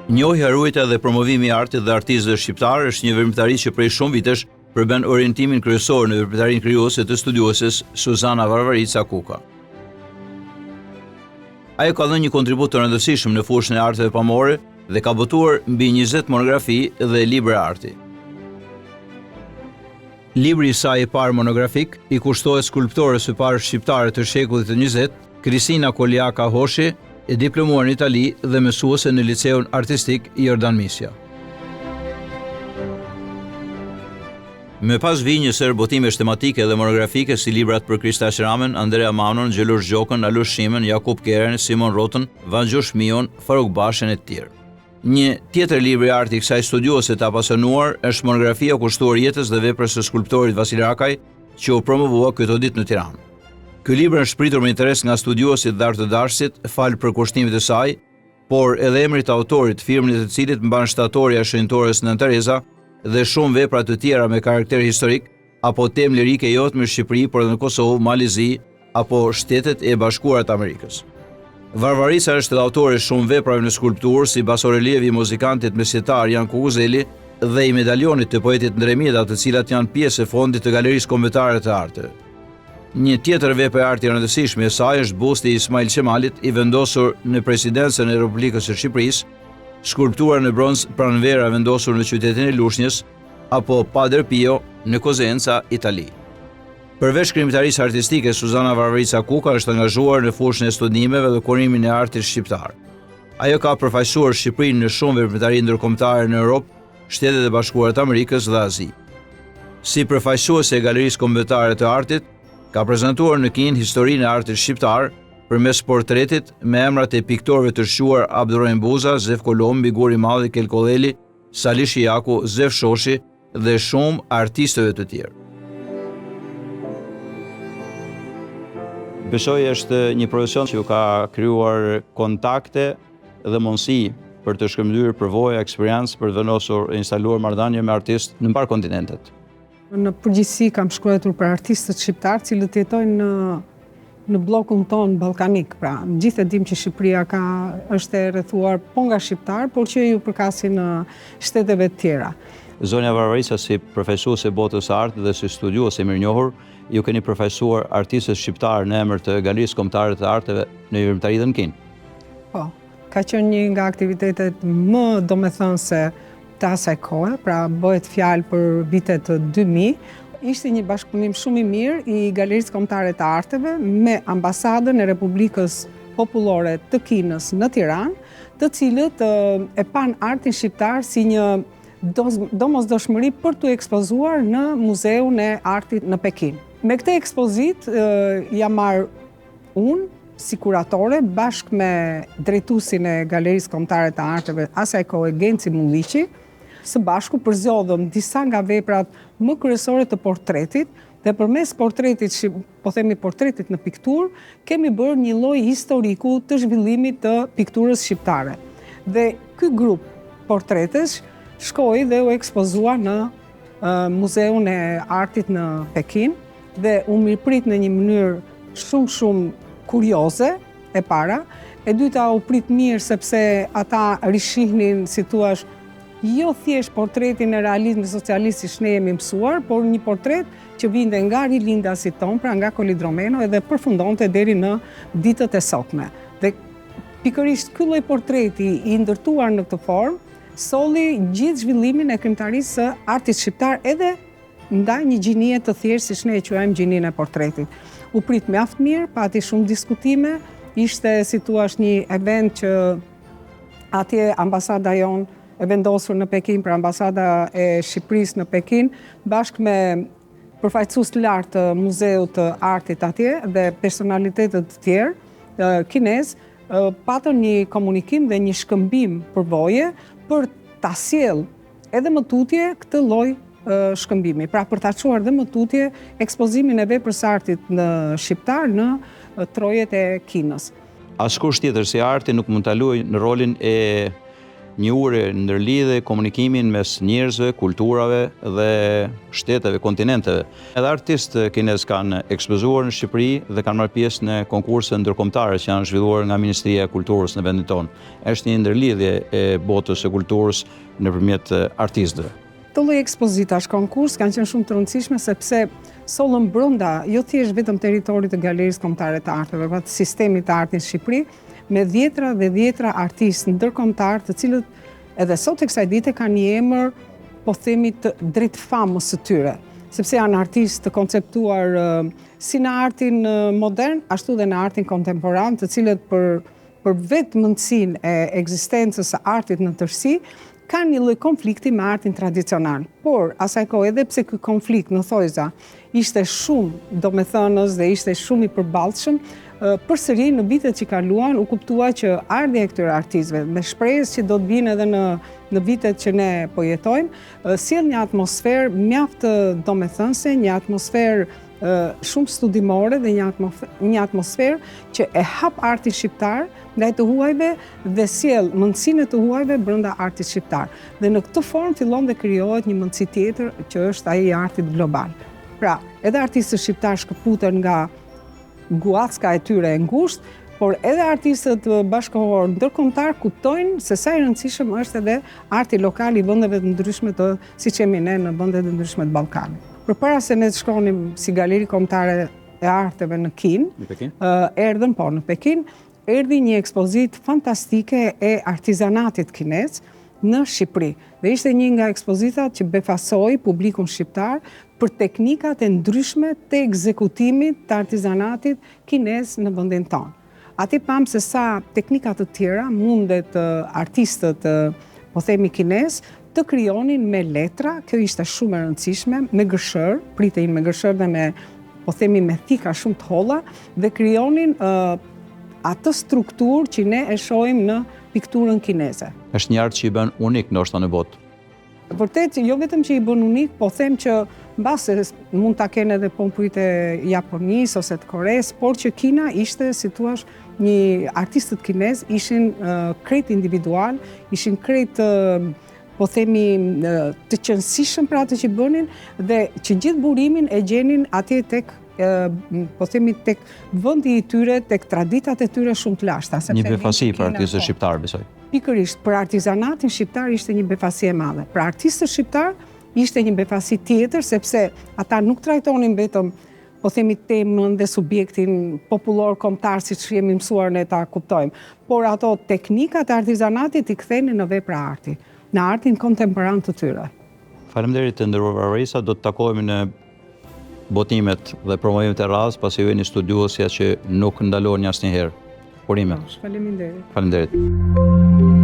Njohja, ruajtja dhe promovimi i artit dhe artistëve shqiptar është një veprimtari që prej shumë vitesh përben orientimin kryesor në veprimtarinë krijuese të studiueses Suzana Varvarica Kuka. Ajo ka dhënë një kontribut të rëndësishëm në fushën e arteve pamore dhe ka botuar mbi 20 monografi dhe libra arti. Libri i saj i parë monografik i kushtohet skulptores së parë shqiptare të shekullit të 20, Kristina Koliaka Hoshi, e diplomuar në Itali dhe mësuese në Liceun Artistik Jordan Misja. Me pas vi një sër botimesh tematike dhe monografike si librat për Kristaç Ramen, Andrea Manon, Gjelush Gjokën, Alush Shimen, Jakub Keren, Simon Roten, Vangjush Mion, Faruk Bashen e të tjerë. Një tjetër libër i arti i kësaj studiuese të apasionuar është monografia kushtuar jetës dhe veprës së skulptorit Vasil Rakaj, që u promovua këto ditë në Tiranë. Ky libër është shpritur me interes nga studiuesit dhe artëdarësit falë për kushtimit e saj, por edhe emrit të autorit, firmën e të cilit mban shtatorja shenjtores Nën Tereza dhe shumë vepra të tjera me karakter historik apo temë lirike jo vetëm në Shqipëri, por edhe në Kosovë, Malizi apo Shtetet e Bashkuara të Amerikës. Varvarica është edhe autore shumë veprave në skulpturë, si basorelievi i muzikantit mesjetar Jan Kukuzeli dhe i medaljonit të poetit Ndremjeda, të cilat janë pjesë e fondit të Galerisë Kombëtare të Arteve. Një tjetër vepër e arti e rëndësishme e saj është busti i Ismail Qemalit i vendosur në Presidencën e Republikës së Shqipërisë, skulptura në bronz pranvera vendosur në qytetin e Lushnjës, apo Padre Pio në Cosenza, Itali. Përveç krijimtarisë artistike, Suzana Varvarica Kuka është angazhuar në fushën e studimeve dhe kurimin e artit shqiptar. Ajo ka përfaqësuar Shqipërinë në shumë veprimtari ndërkombëtare në Europë, Shtetet e Bashkuara të Amerikës dhe Azi. Si përfaqësuese e Galerisë Kombëtare të Artit, ka prezantuar në Kinë historinë e artit shqiptar përmes portretit me emrat e piktorëve të shquar Abdurrahim Buza, Zef Kolombi, Guri Malli, Kel Kodheli, Salih Shijaku, Zef Shoshi dhe shumë artistëve të tjerë. Besoj është një profesion që ju ka krijuar kontakte dhe mundësi për të shkëmbyer përvoja, eksperiencë për të vendosur e instaluar marrëdhënie me artistë në mbar kontinentet. Në përgjithësi kam shkruar për artistët shqiptar cilët jetojnë në bllokun ton ballkanik. Pra, gjithë e dim që Shqipëria është e rrethuar po nga shqiptar, por që ju përkasin në shteteve të tjera. Zonja Varvarica, si profesuese botës së artit dhe si studiuese mirënjohur, ju keni përfaqësuar artistët shqiptar në emër të Galerisë Kombëtare të Arteve në veprimtari dhe në Kinë. Po, ka qenë një nga aktivitetet më domethënëse të asaj kohe, pra bëhet fjalë për vitet 2000, ishte një bashkëpunim shumë i mirë i Galerisë Kombëtare të Arteve me ambasadën e Republikës Popullore të Kinës në Tiranë, të cilët e pan artin shqiptar si një domosdoshmëri për t'u ekspozuar në Muzeun e Artit në Pekin. Me këtë ekspozit jam marrë unë si kuratore bashkë me drejtuesin e Galerisë Kombëtare të Arteve asaj kohe Genci Mulliqi. Së bashku përzjodhëm disa nga veprat më kryesore të portretit dhe përmes portretit, po themi portretit në pikturë, kemi bërë një lloj historiku të zhvillimit të pikturës shqiptare. Dhe ky grup portretesh shkoi dhe u ekspozua në Muzeun e Artit në Pekin dhe u mirëprit në një mënyrë shumë kurioze e para, e dyta u prit mirë sepse ata rishihnin, si thuaç, jo thjesht portretin e realizmit socialist që ne jemi mësuar, por një portret që vinte nga rilindasit ton, pra nga Kolidromeno, edhe përfundonte deri në ditët e sotme. Dhe pikërisht ky lloj portreti i ndërtuar në këtë formë solli gjithë zhvillimin e krijimtarisë së artit shqiptar edhe ndaj një gjinie të thjeshtë, siç ne e quajmë gjininë e portretit. U prit mjaft mirë, pati shumë diskutime, ishte si thuaç një event që atje ambasada jonë e vendosur në Pekin, për ambasada e Shqipërisë në Pekin, bashkë me përfaqësues të lartë të Muzeut të Artit atje dhe personalitetet të tjerë kinez, patën një komunikim dhe një shkëmbim përvoje për ta sjellë edhe më tutje këtë lloj shkëmbimi. Pra për ta çuar dhe më tutje ekspozimin e veprës artit në shqiptar në trojet e Kinës. Askush tjetër si arti nuk mund ta luajë në rolin e njohuri ndërlidhe komunikimin mes njerëzve, kulturave dhe shteteve, kontinenteve. Edhe artistë kinez kanë ekspozuar në Shqipëri dhe kanë marrë pjesë në konkurse ndërkombëtare që janë zhvilluar nga Ministria e Kulturës në vendin tonë. Është një ndërlidhje e botës së kulturës nëpërmjet artistëve. Këto lloj ekspozitash, konkurs kanë qenë shumë të rëndësishme sepse sollën brenda jo thjesht vetëm territorit të Galerisë Kombëtare të Arteve, por të sistemit të artit në Shqipëri, me dhjetra dhe dhjetra artistë ndërkombëtar, të cilët edhe sot e kësaj dite kanë një emër, po themi të drejt famës së tyre, sepse janë artistë të konceptuar si në artin modern, ashtu dhe në artin kontemporan, të cilët për vetë mundësinë e ekzistencës së artit në tërësi, kanë një lloj konflikti me artin tradicional. Por, asaj kohë, edhe pse ky konflikt në thojza ishte shumë domethënës dhe ishte shumë i përballshëm, përsëri në vitet që kaluan u kuptua që ardhja e këtyre artistëve, me shpresë që do të vinë edhe në vitet që ne po jetojmë, sjell një atmosferë mjaft domethënëse, një atmosferë shumë studimore dhe një atmosferë që e hap artin shqiptar ndaj të huajve dhe sjell mundësinë e të huajve brenda artit shqiptar. Dhe në këtë formë fillon dhe krijohet një mundësi tjetër që është ai i artit global. Pra, edhe artistët shqiptar shkëputen nga guacka e tyre e ngushtë, por edhe artistët bashkëkohor ndërkombëtar kuptojnë se sa i rëndësishëm është edhe arti lokal i vendeve të ndryshme të, siç jemi ne në vendet e ndryshme të Ballkanit. Përpara se ne të shkonim si Galeri Kombëtare e Arteve në Pekin, në Pekin, erdhi një ekspozitë fantastike e artizanatit kinez në Shqipëri. Dhe ishte një nga ekspozitat që befasoi publikun shqiptar për teknikat e ndryshme të ekzekutimit të artizanatit kinez në vendin tonë. Ati pam se sa teknikat të tjera mundet artistët, po themi kinez, të krijonin me letra, kjo ishte shumë e rëndësishme, me gërshër, pritejnë me gërshër dhe me, po themi me thika shumë të holla, dhe krijonin atë strukturë që ne e shohim në pikturën kineze. Është një art që i bën unik ndoshta në botë. Vërtet, jo vetëm që i bën unik, po them që mbase mund ta kenë edhe pompurit e Japonisë ose të Koresë, por që Kina ishte, si thua, një artistët kinez ishin krejt individual, ishin krejt po themi të qëndësishëm për atë që bënin dhe që gjithë burimin e gjenin atje tek po themi tek vendi i tyre, tek traditat e tyre shumë të lashta. Një befasi për artistët shqiptar, besoj. Pikërisht, për artizanatin shqiptar ishte një befasi e madhe. Për artistët shqiptar ishte një befasi tjetër, sepse ata nuk trajtonin vetëm po themi temën dhe subjektin popullor kombëtar siç jemi mësuar ne ta kuptojmë, por ato teknikat e artizanatit i kthenin në vepra arti, në artin kontemporan të tyre. Faleminderit të nderuar Raisa, do të takohemi në botimet dhe promovimet e radhës, pasi ju jeni studiuesja që nuk ndaloheni asnjëherë. Urime. Faleminderit. Faleminderit.